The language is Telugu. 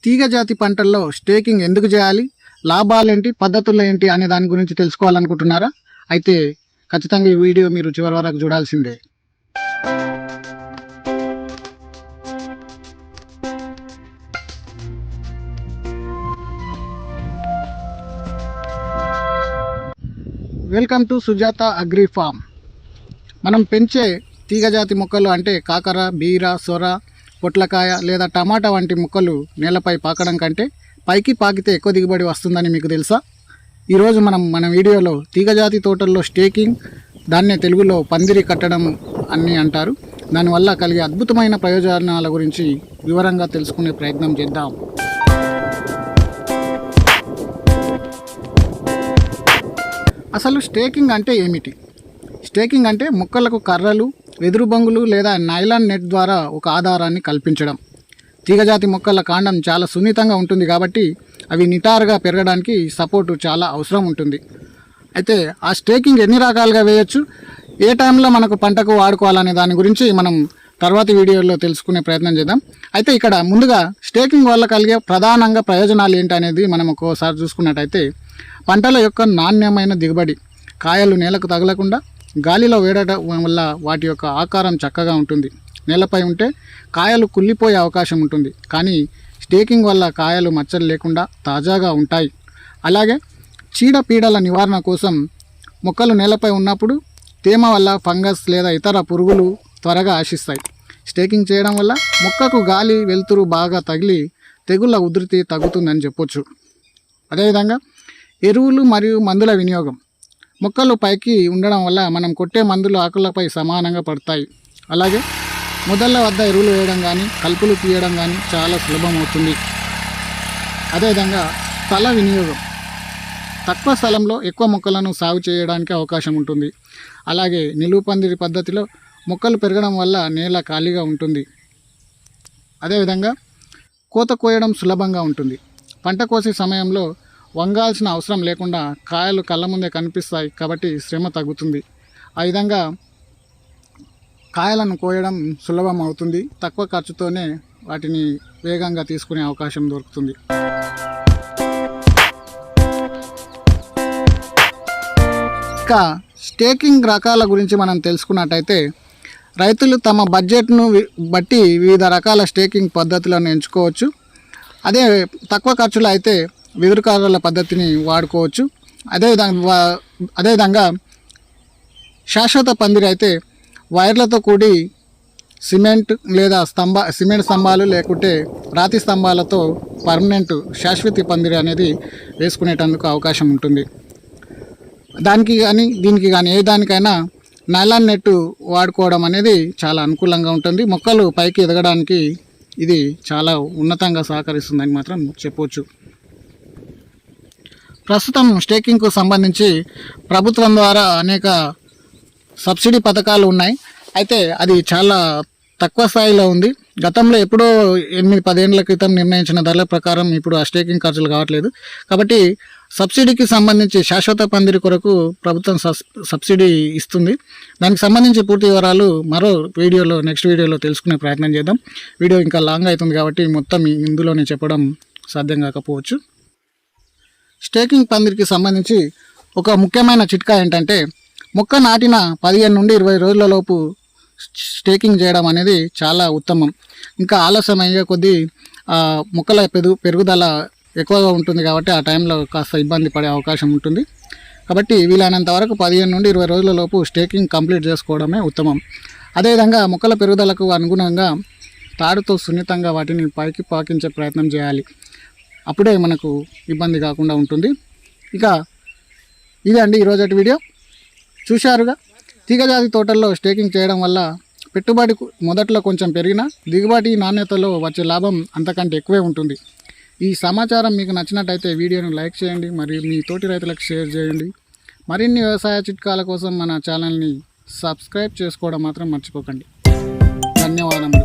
తీగజాతి పంటల్లో స్టేకింగ్ ఎందుకు చేయాలి, లాభాలేంటి, పద్ధతులు ఏంటి అనే దాని గురించి తెలుసుకోవాలనుకుంటున్నారా? అయితే ఖచ్చితంగా ఈ వీడియో మీరు చివరి వరకు చూడాల్సిందే. Welcome to Sujatha agri farm. మనం పెంచే తీగజాతి మొక్కలు అంటే కాకర, బీర, సొర, పొట్లకాయ లేదా టమాటా వంటి మొక్కలు నేలపై పాకడం కంటే పైకి పాకితే ఎక్కువ దిగుబడి వస్తుందని మీకు తెలుసా? ఈరోజు మన వీడియోలో తీగజాతి తోటల్లో స్టేకింగ్, దాన్నే తెలుగులో పందిరి కట్టడం అని అంటారు, దానివల్ల కలిగే అద్భుతమైన ప్రయోజనాల గురించి వివరంగా తెలుసుకునే ప్రయత్నం చేద్దాం. అసలు స్టేకింగ్ అంటే ఏమిటి? స్టేకింగ్ అంటే మొక్కలకు కర్రలు, వెదురు బంగులు లేదా నైలాన్ నెట్ ద్వారా ఒక ఆధారాన్ని కల్పించడం. తీగజాతి మొక్కల కాండం చాలా సున్నితంగా ఉంటుంది కాబట్టి అవి నిటారుగా పెరగడానికి సపోర్టు చాలా అవసరం ఉంటుంది. అయితే ఆ స్టేకింగ్ ఎన్ని రకాలుగా వేయచ్చు, ఏ టైంలో మనకు పంటకు వాడుకోవాలనే దాని గురించి మనం తర్వాతి వీడియోలో తెలుసుకునే ప్రయత్నం చేద్దాం. అయితే ఇక్కడ ముందుగా స్టేకింగ్ వల్ల కలిగే ప్రధానంగా ప్రయోజనాలు ఏంటి అనేది మనం ఒక్కోసారి చూసుకున్నట్టయితే, పంటల యొక్క నాణ్యమైన దిగుబడి, కాయలు నేలకు తగలకుండా గాలిలో వేడటం వల్ల వాటి యొక్క ఆకారం చక్కగా ఉంటుంది. నేలపై ఉంటే కాయలు కుళ్ళిపోయే అవకాశం ఉంటుంది, కానీ స్టేకింగ్ వల్ల కాయలు మచ్చలు లేకుండా తాజాగా ఉంటాయి. అలాగే చీడపీడల నివారణ కోసం మొక్కలు నేలపై ఉన్నప్పుడు తేమ వల్ల ఫంగస్ లేదా ఇతర పురుగులు త్వరగా ఆశిస్తాయి. స్టేకింగ్ చేయడం వల్ల మొక్కకు గాలి, వెలుతురు బాగా తగిలి తెగుళ్ళ ఉధృతి తగ్గుతుందని చెప్పొచ్చు. అదేవిధంగా ఎరువులు మరియు మందుల వినియోగం, మొక్కలు పైకి ఉండడం వల్ల మనం కొట్టే మందులు ఆకులపై సమానంగా పడతాయి. అలాగే మొదళ్ళ వద్ద ఎరువులు వేయడం కానీ కలుపులు తీయడం కానీ చాలా సులభం అవుతుంది. అదేవిధంగా స్థల వినియోగం, తక్కువ స్థలంలో ఎక్కువ మొక్కలను సాగు చేయడానికి అవకాశం ఉంటుంది. అలాగే నిలువు పందిరి పద్ధతిలో మొక్కలు పెరగడం వల్ల నేల ఖాళీగా ఉంటుంది. అదేవిధంగా కోత కోయడం సులభంగా ఉంటుంది. పంట కోసే సమయంలో వంగాల్సిన అవసరం లేకుండా కాయలు కళ్ళ ముందే కనిపిస్తాయి కాబట్టి శ్రమ తగ్గుతుంది. ఆ విధంగా కాయలను కోయడం సులభం అవుతుంది. తక్కువ ఖర్చుతోనే వాటిని వేగంగా తీసుకునే అవకాశం దొరుకుతుంది. ఇక స్టేకింగ్ రకాల గురించి మనం తెలుసుకున్నట్టయితే, రైతులు తమ బడ్జెట్ను బట్టి వివిధ రకాల స్టేకింగ్ పద్ధతులను ఎంచుకోవచ్చు. తక్కువ ఖర్చులో అయితే వెదురు కర్రల పద్ధతిని వాడుకోవచ్చు. అదేవిధంగా శాశ్వత పందిరి అయితే వైర్లతో కూడి సిమెంట్ స్తంభాలు లేకుంటే రాతి స్తంభాలతో పర్మనెంట్ శాశ్వత పందిరి అనేది వేసుకునేటందుకు అవకాశం ఉంటుంది. దీనికి కానీ ఏ దానికైనా నైలాన్ నెట్ వాడుకోవడం అనేది చాలా అనుకూలంగా ఉంటుంది. మొక్కలు పైకి ఎదగడానికి ఇది చాలా ఉన్నతంగా సహకరిస్తుందని మాత్రం చెప్పవచ్చు. ప్రస్తుతం స్టేకింగ్కు సంబంధించి ప్రభుత్వం ద్వారా అనేక సబ్సిడీ పథకాలు ఉన్నాయి. అయితే అది చాలా తక్కువ స్థాయిలో ఉంది. గతంలో ఎప్పుడో 8-10 ఏళ్ల క్రితం నిర్ణయించిన ధరల ప్రకారం ఇప్పుడు ఆ స్టేకింగ్ ఖర్చులు కావట్లేదు. కాబట్టి సబ్సిడీకి సంబంధించి శాశ్వత పందిరి కొరకు ప్రభుత్వం సబ్సిడీ ఇస్తుంది. దానికి సంబంధించి పూర్తి వివరాలు నెక్స్ట్ వీడియోలో తెలుసుకునే ప్రయత్నం చేద్దాం. వీడియో ఇంకా లాంగ్ అవుతుంది కాబట్టి మొత్తం ఇందులోనే చెప్పడం సాధ్యం కాకపోవచ్చు. స్టేకింగ్ పందిరికి సంబంధించి ఒక ముఖ్యమైన చిట్కా ఏంటంటే, మొక్క నాటిన 15 నుండి 20 రోజుల లోపు స్టేకింగ్ చేయడం అనేది చాలా ఉత్తమం. ఇంకా ఆలస్యం అయ్యే కొద్దీ మొక్కల పెరుగుదల ఎక్కువగా ఉంటుంది కాబట్టి ఆ టైంలో కాస్త ఇబ్బంది పడే అవకాశం ఉంటుంది. కాబట్టి వీలైనంత వరకు 15 నుండి 20 రోజుల లోపు స్టేకింగ్ కంప్లీట్ చేసుకోవడమే ఉత్తమం. అదేవిధంగా మొక్కల పెరుగుదలకు అనుగుణంగా తాడుతో సున్నితంగా వాటిని పైకి పాకించే ప్రయత్నం చేయాలి. అప్పుడే మనకు ఇబ్బంది కాకుండా ఉంటుంది. ఇక ఇదే అండి ఈరోజు వీడియో. చూశారుగా, తీగజాతి తోటల్లో స్టేకింగ్ చేయడం వల్ల పెట్టుబడి మొదట్లో కొంచెం పెరిగినా దిగుబడి, నాణ్యతలో వచ్చే లాభం అంతకంటే ఎక్కువే ఉంటుంది. ఈ సమాచారం మీకు నచ్చినట్టయితే వీడియోను లైక్ చేయండి, మరియు మీ తోటి రైతులకు షేర్ చేయండి. మరిన్ని వ్యవసాయ చిట్కాల కోసం మన ఛానల్ని సబ్స్క్రైబ్ చేసుకోవడం మాత్రం మర్చిపోకండి. ధన్యవాదములు.